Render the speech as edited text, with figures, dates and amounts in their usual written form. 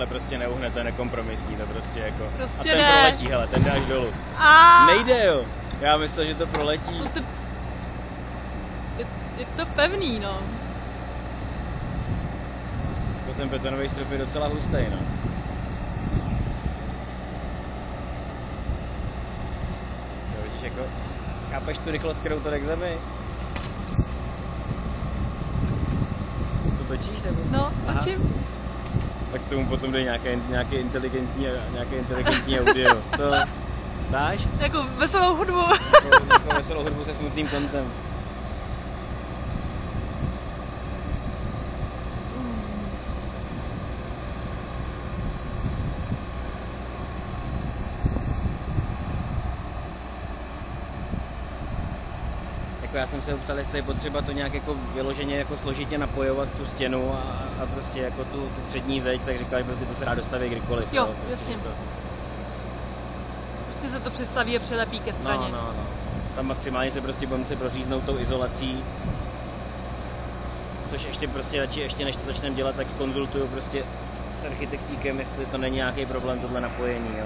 takhle prostě neuhne, to je nekompromisní, to prostě jako. Prostě a ten ne. proletí, hele, ten jde až dolů. Nejde, jo. Já myslel, že to proletí. Je to pevný, no. Jako ten betonový strop je docela hustý, no. To vidíš, jako, chápeš tu rychlost, kterou to jde k zemi? To točíš, nebo? No, točím. Tak tomu potom dej nějaké inteligentní audio. Co? Dáš? Jako veselou hudbu. Jako veselou hudbu se smutným koncem. Jako já jsem se ptal, jestli je potřeba to nějak jako vyloženě jako složitě napojovat tu stěnu a prostě jako tu přední zeď, tak říkal, že prostě to se dá dostavit kdykoliv. Jo, prostě jasně. to... Prostě se to přistaví a přilepí ke straně. No. Tam maximálně se prostě budeme muset proříznout tou izolací. Což ještě prostě radši, ještě než to začneme dělat, tak zkonzultuju prostě s architektíkem, jestli to není nějaký problém tohle napojení, jo.